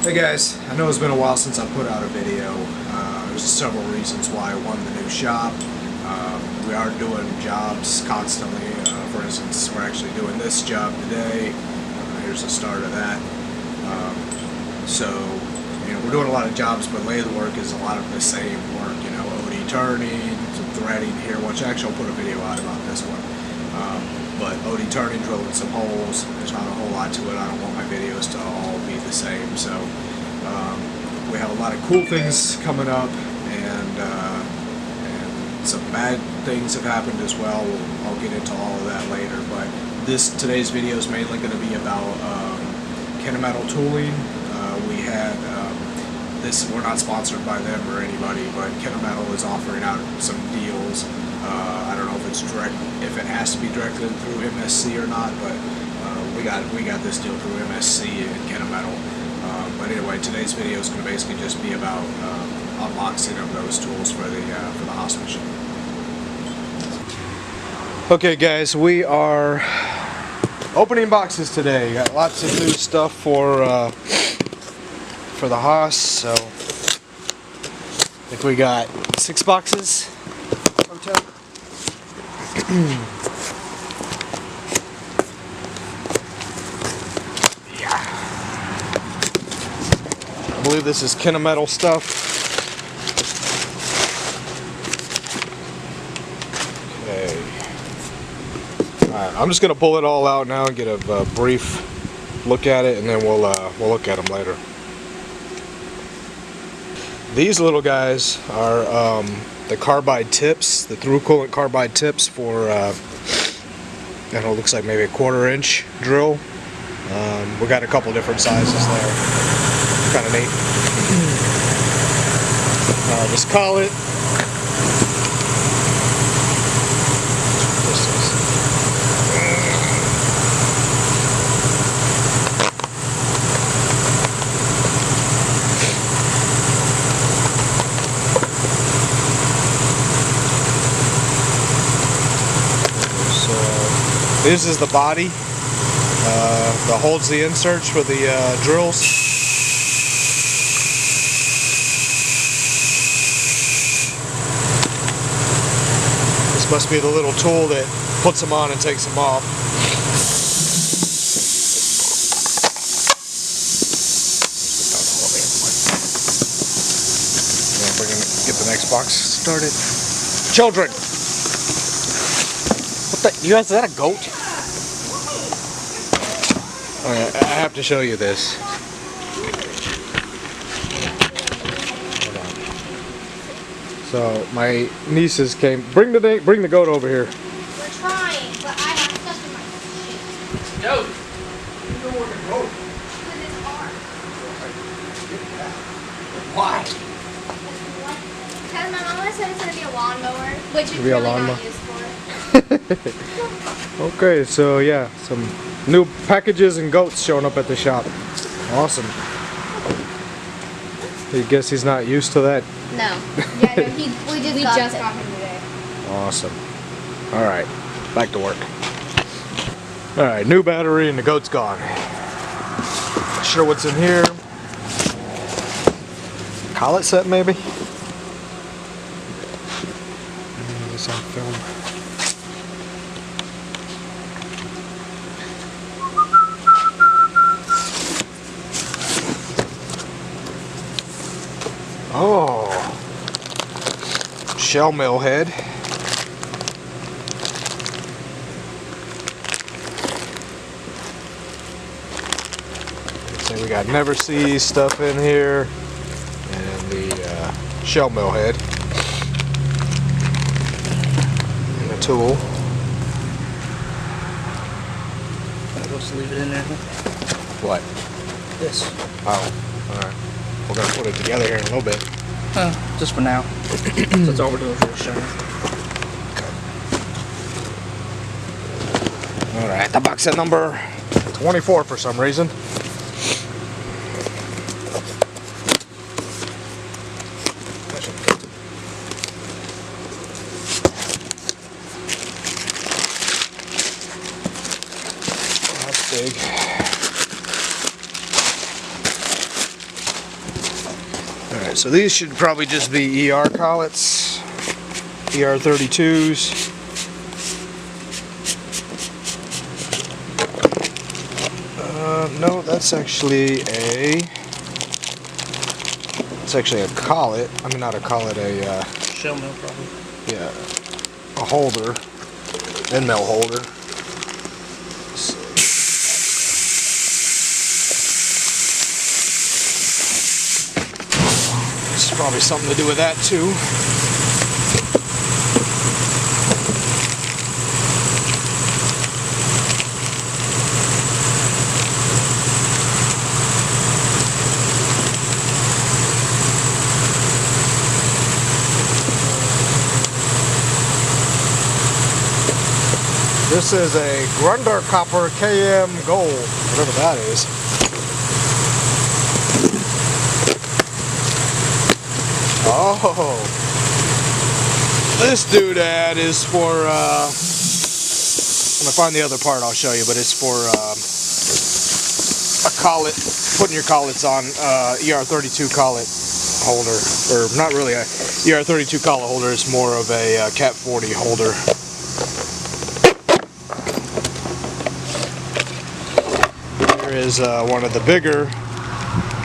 Hey guys, I know it's been a while since I put out a video. There's several reasons why. One, the new shop. We are doing jobs constantly. For instance, we're actually doing this job today. Here's the start of that. So, we're doing a lot of jobs, but lathe work is a lot of the same work. OD turning, some threading here, which actually I'll put a video out about this one. But OD turning, drilling some holes, there's not a whole lot to it. I don't want my videos to all be the same. So we have a lot of cool things coming up, and some bad things have happened as well. I'll get into all of that later. But today's video is mainly going to be about Kennametal tooling. We had this. We're not sponsored by them or anybody, but Kennametal is offering out some deals. I don't know if it has to be directed through MSC or not, but we got this deal through MSC and Kennametal. But anyway, today's video is going to basically just be about unboxing of those tools for the HAAS machine. Okay, guys, we are opening boxes today. Got lots of new stuff for the HAAS. So I think we got 6 boxes. Yeah. I believe this is Kennametal stuff. Okay. Alright, I'm just gonna pull it all out now and get a brief look at it, and then we'll look at them later. These little guys are the carbide tips, the through coolant carbide tips for, I don't know, looks like maybe a 1/4 inch drill. We got a couple different sizes there. Kind of neat. This collet. This is the body that holds the inserts for the drills. This must be the little tool that puts them on and takes them off. Get the next box started. Children! You guys, is that a goat? Okay, I have to show you this. Hold on. So my nieces came. Bring the goat over here. We're trying, but I have stuff in my shit. Goat. You know where the goat? Because it's hard. Why? Because my mama said it's gonna be a lawnmower, which is Be a really lawnmower. not used for it. Okay, so yeah, some new packages and goats showing up at the shop. Awesome. I guess he's not used to that. No. Yeah, no, we just got him today. Awesome. Alright, back to work. Alright, new battery and the goat's gone. Not sure what's in here. Collet set maybe? This on film. Oh, shell mill head. So we got never see stuff in here, and the shell mill head, and the tool. I'll just leave it in there. What? This. Oh, all right. We're gonna put it together here in a little bit. Just for now. So that's all we're doing for the show. Alright, the box set number 24 for some reason. That's big. So these should probably just be ER collets, ER32s. No, that's actually a collet. I mean, not a collet, a Shell mill, probably. yeah, a holder, end mill holder. This is probably something to do with that too. This is a Grunder Copper KM Gold, whatever that is. Oh, this doodad is for, when I find the other part I'll show you, but it's for a collet, putting your collets on, ER32 collet holder, or not really a ER32 collet holder, it's more of a Cat 40 holder. Here is one of the bigger,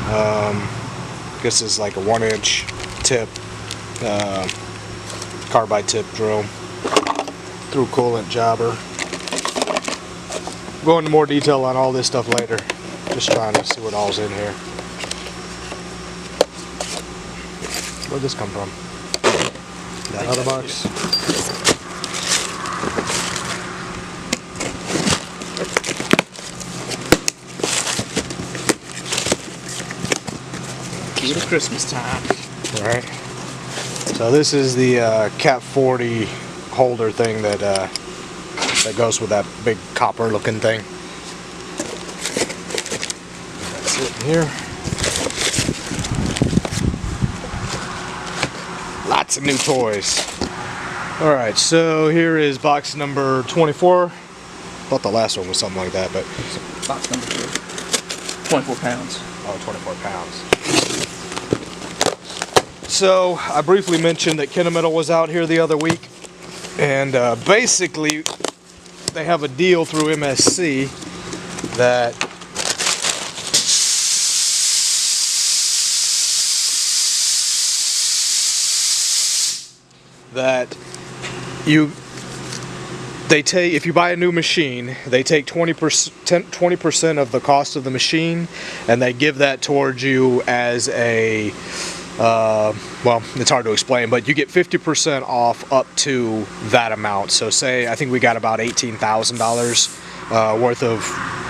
I guess it's like a 1-inch tip, carbide tip drill through coolant jobber. Go into more detail on all this stuff later. Just trying to see what all's in here. Where'd this come from? That other box? Keep it Christmas time. Right. So this is the Cat 40 holder thing that that goes with that big copper looking thing. That's it in here. Lots of new toys. Alright, so here is box number 24. Thought the last one was something like that, but Box number 2. 24 pounds. oh, 24 pounds. So I briefly mentioned that Kennametal was out here the other week, and basically they have a deal through MSC that they take, if you buy a new machine, they take 20% of the cost of the machine, and they give that towards you as a well, it's hard to explain, but you get 50% off up to that amount. So say, I think we got about $18,000 worth of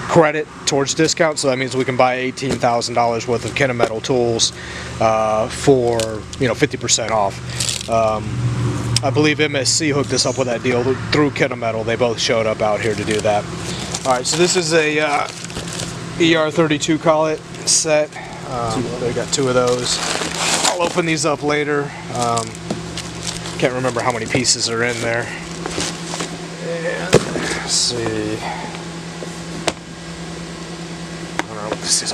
credit towards discount, so that means we can buy $18,000 worth of Kennametal tools for, you know, 50% off. I believe MSC hooked us up with that deal through Kennametal. They both showed up out here to do that. Alright, so this is a ER32 collet set. They got 2 of those. I'll open these up later. Can't remember how many pieces are in there. And let's see. I don't know what this is.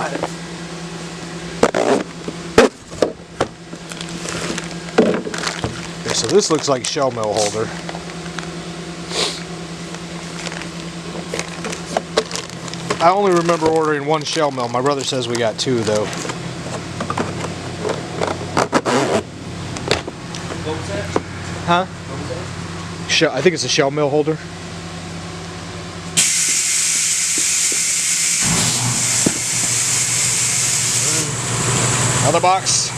Okay, so this looks like shell mill holder. I only remember ordering 1 shell mill. My brother says we got 2 though. What was that? Huh? What was that? I think it's a shell mill holder. Another box.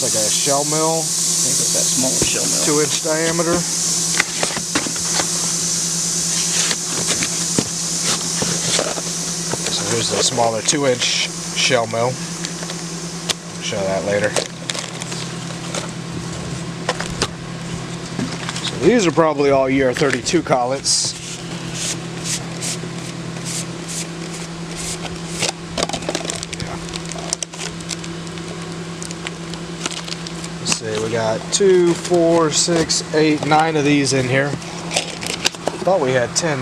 Like a shell mill, I think it's that small shell mill. 2-inch diameter. So here's the smaller 2-inch shell mill. I'll show that later. So these are probably all ER32 collets. got 2, 4, 6, 8, 9 of these in here. Thought we had 10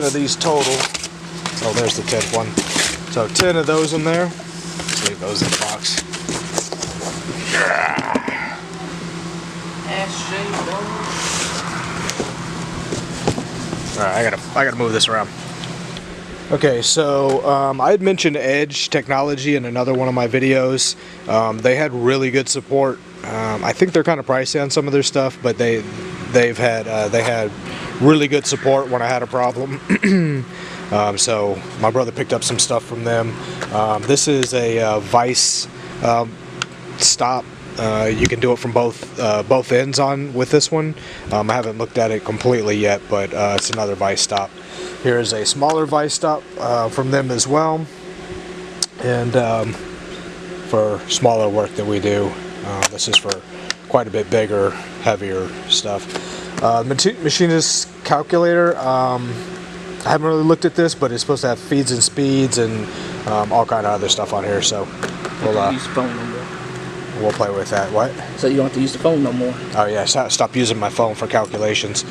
of these total. Oh, there's the 10th one. So 10 of those in there. Let's leave those in the box. Alright, I gotta move this around. Okay, so I had mentioned Edge Technology in another one of my videos. They had really good support. I think they're kind of pricey on some of their stuff, but they had really good support when I had a problem. So my brother picked up some stuff from them. This is a vice stop. You can do it from both ends on with this one. I haven't looked at it completely yet, but it's another vice stop. Here's a smaller vice stop from them as well, and for smaller work that we do. This is for quite a bit bigger, heavier stuff. Machinist calculator. I haven't really looked at this, but it's supposed to have feeds and speeds and all kind of other stuff on here. So we'll play with that. What? So you don't have to use the phone no more. Oh yeah, stop using my phone for calculations.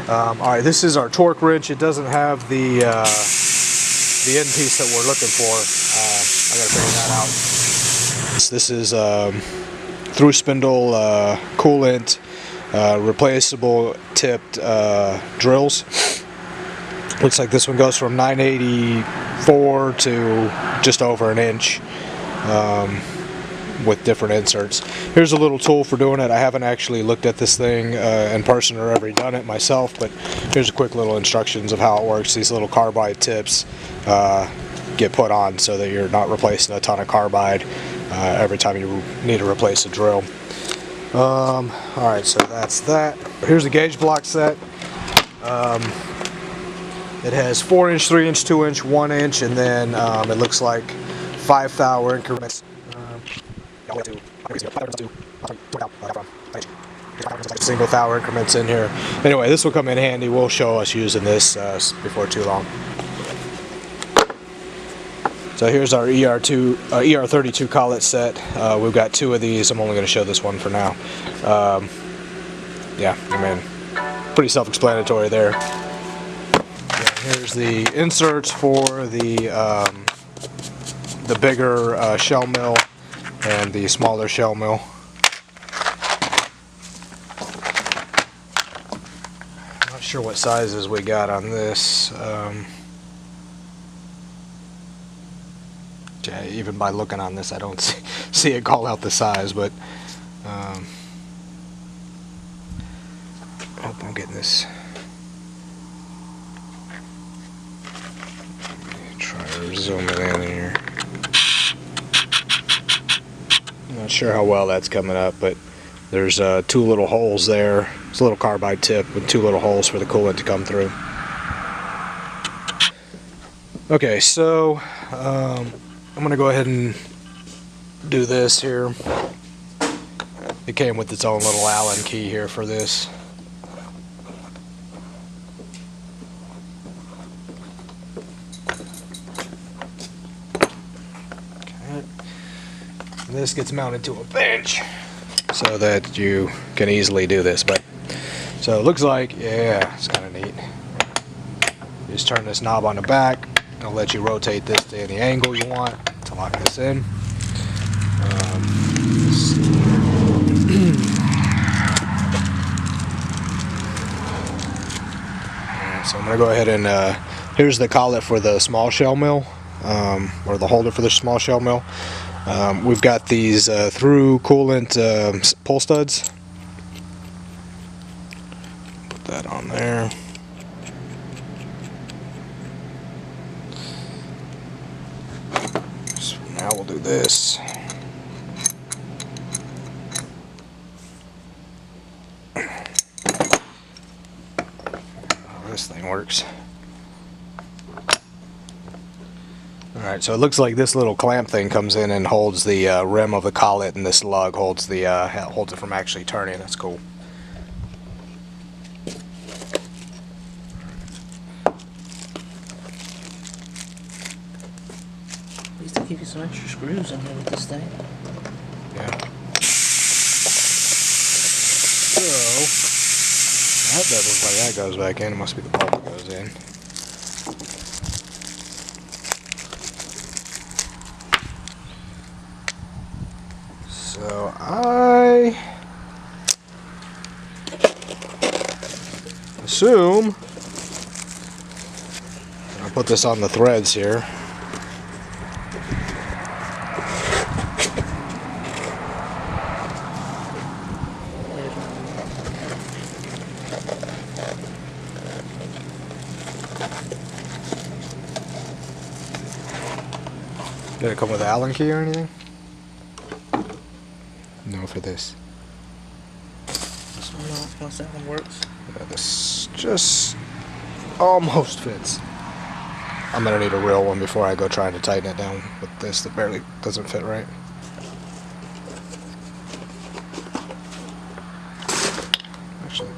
Alright, this is our torque wrench. It doesn't have the end piece that we're looking for. I gotta figure that out. This is through spindle coolant, replaceable tipped drills. Looks like this one goes from 984 to just over an inch. With different inserts. Here's a little tool for doing it. I haven't actually looked at this thing in person or ever done it myself, but here's a quick little instructions of how it works. These little carbide tips get put on so that you're not replacing a ton of carbide every time you need to replace a drill. Alright, so that's that. Here's the gauge block set. It has 4-inch, 3-inch, 2-inch, 1-inch, and then it looks like 5 thou increments. Single thou increments in here. Anyway, this will come in handy. We'll show us using this before too long. So here's our ER32 collet set. We've got 2 of these. I'm only going to show this one for now. Yeah, I mean, pretty self-explanatory there. Yeah, here's the inserts for the bigger shell mill and the smaller shell mill. Not sure what sizes we got on this. Yeah, even by looking on this, I don't see it call out the size, but I hope I'm getting this. Try to zoom it in here. Not sure how well that's coming up, but there's 2 little holes there. It's a little carbide tip with 2 little holes for the coolant to come through. Okay, so I'm gonna go ahead and do this here. It came with its own little Allen key here for this. This gets mounted to a bench so that you can easily do this. But so it looks like, yeah, it's kind of neat. You just turn this knob on the back. It'll let you rotate this to any angle you want to lock this in. So I'm going to go ahead and here's the collet for the small shell mill, or the holder for the small shell mill. We've got these through coolant pull studs. Put that on there. So now we'll do this. Oh, this thing works. Alright, so it looks like this little clamp thing comes in and holds the rim of the collet, and this lug holds it from actually turning. That's cool. At least they give you some extra screws in here with this thing. Yeah. that does look like that goes back in. It must be the bolt that goes in. So I assume I'll put this on the threads here. Did it come with an Allen key or anything? No, for this. No, once that one works. Yeah, this just almost fits. I'm gonna need a real one before I go trying to tighten it down with this that barely doesn't fit right. Actually,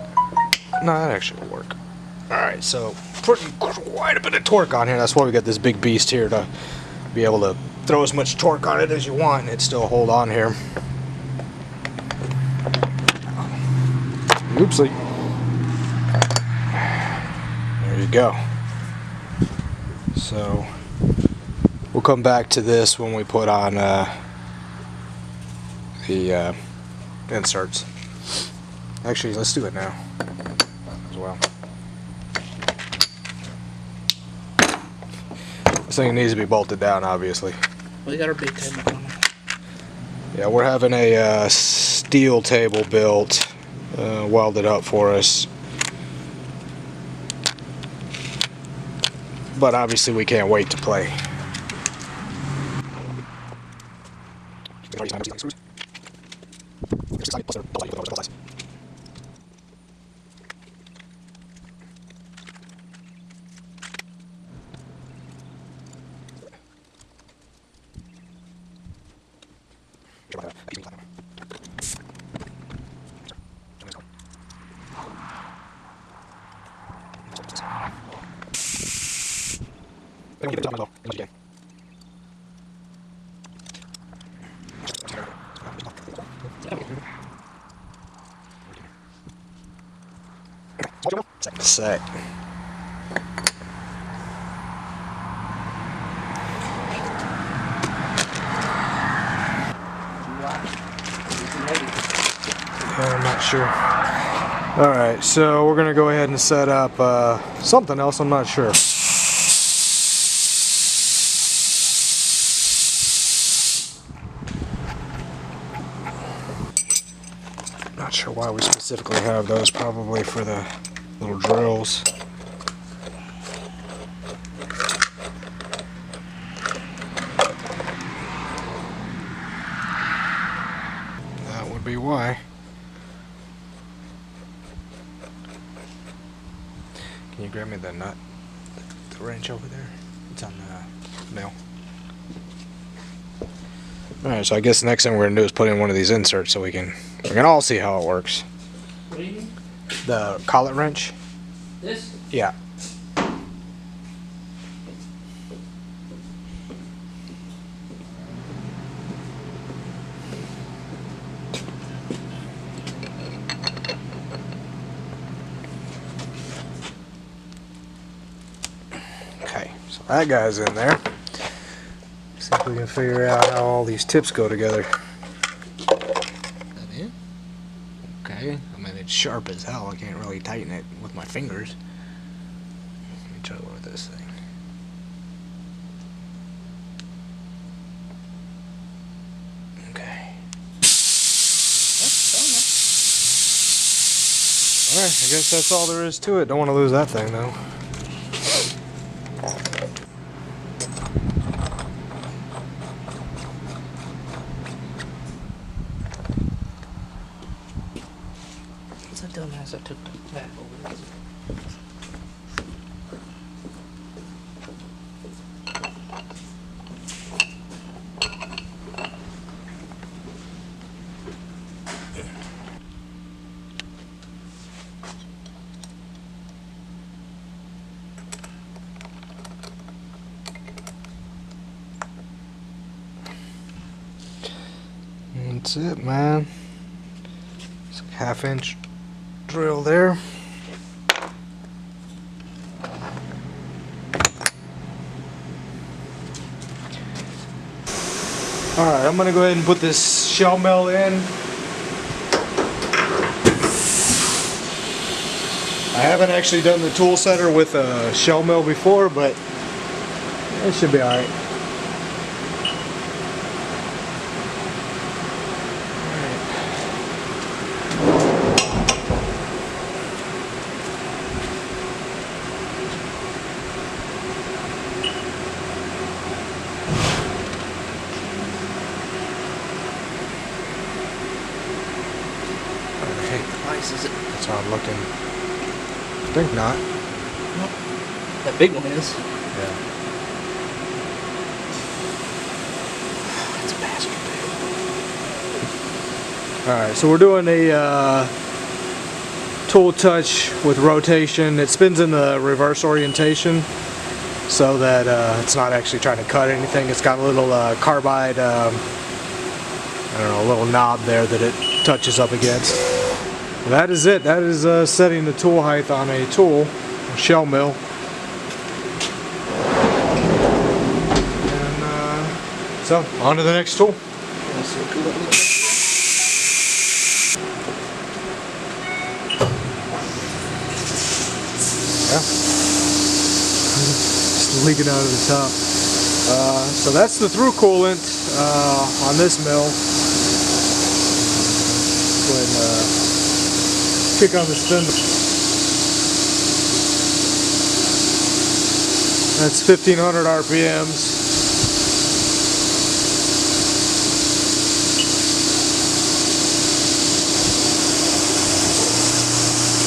no, that actually will work. Alright, so quite a bit of torque on here. That's why we got this big beast here to be able to throw as much torque on it as you want and it still hold on here. Oopsie. There you go. So we'll come back to this when we put on the inserts. Actually, let's do it now as well. This thing needs to be bolted down, obviously. We got our big table coming. Yeah, we're having a steel table built, welded up for us. But obviously we can't wait to play. Sec. I'm not sure. Alright, so we're gonna go ahead and set up something else, I'm not sure. Not sure why we specifically have those, probably for the little drills. That would be why. Can you grab me the nut, the wrench over there? It's on the nail. Alright, so I guess the next thing we're gonna do is put in one of these inserts so we can all see how it works. What do you mean? The collet wrench? This? Yeah. Okay, so that guy's in there. See if we can figure out how all these tips go together. That in? Okay, I mean it's sharp as hell. I can't really tighten it with my fingers. Let me try with this thing. Okay. Alright, I guess that's all there is to it. Don't want to lose that thing though. What's that dumbass I took that over? That's it, man. It's like ½ inch drill there. Alright, I'm going to go ahead and put this shell mill in. I haven't actually done the tool setter with a shell mill before, but it should be alright. Is it? That's how I'm looking. I think not. Nope. That big one is. Yeah. It's a bastard. Alright, so we're doing a tool touch with rotation. It spins in the reverse orientation so that it's not actually trying to cut anything. It's got a little carbide, I don't know, a little knob there that it touches up against. That is it. That is setting the tool height on a tool, a shell mill. And so, on to the next tool. Let's see what cool that looks Yeah. Just leaking out of the top. So that's the through coolant on this mill. Go ahead and kick on the spindle. That's 1500 RPMs.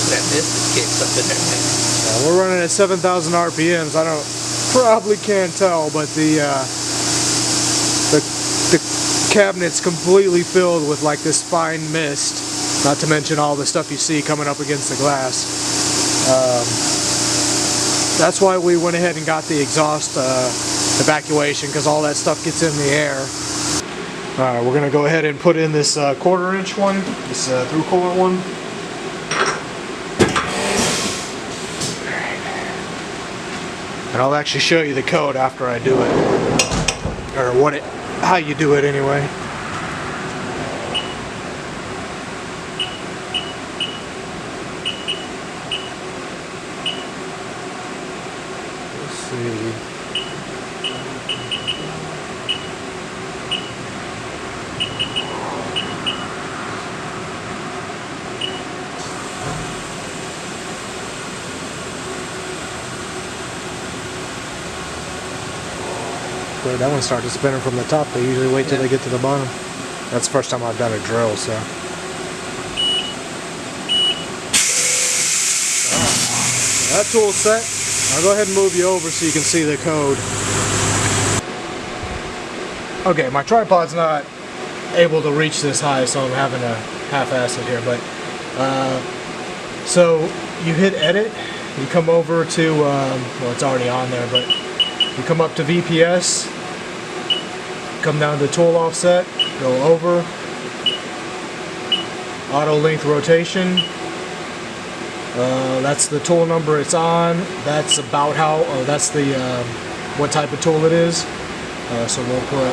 that mist that kicks up in there. We're running at 7,000 RPMs. I don't probably can't tell, but the cabinet's completely filled with like this fine mist. Not to mention all the stuff you see coming up against the glass. That's why we went ahead and got the exhaust evacuation, because all that stuff gets in the air. Alright, we're going to go ahead and put in this 1/4 inch one, this through coolant one. And I'll actually show you the code after I do it. Or how you do it anyway. See. That one started spinning from the top. They usually wait till they get to the bottom. That's the first time I've done a drill, so. That tool's set. I'll go ahead and move you over so you can see the code. Okay, my tripod's not able to reach this high, so I'm having to half-ass it here. But so you hit edit, you come over to well, it's already on there, but you come up to VPS, come down to tool offset, go over, auto length rotation. That's the tool number it's on. That's about how, or that's the what type of tool it is. So we'll put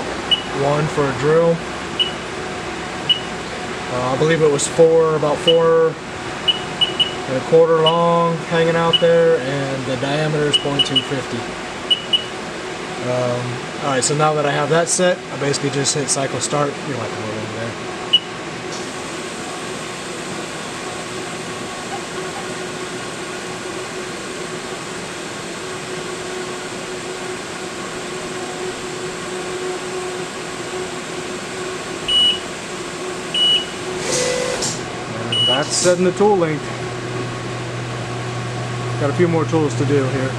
1 for a drill. I believe it was about 4.25 long, hanging out there, and the diameter is 0.250. Alright, so now that I have that set, I basically just hit cycle start. You don't have to move over there. And that's setting the tool length. Got a few more tools to do here.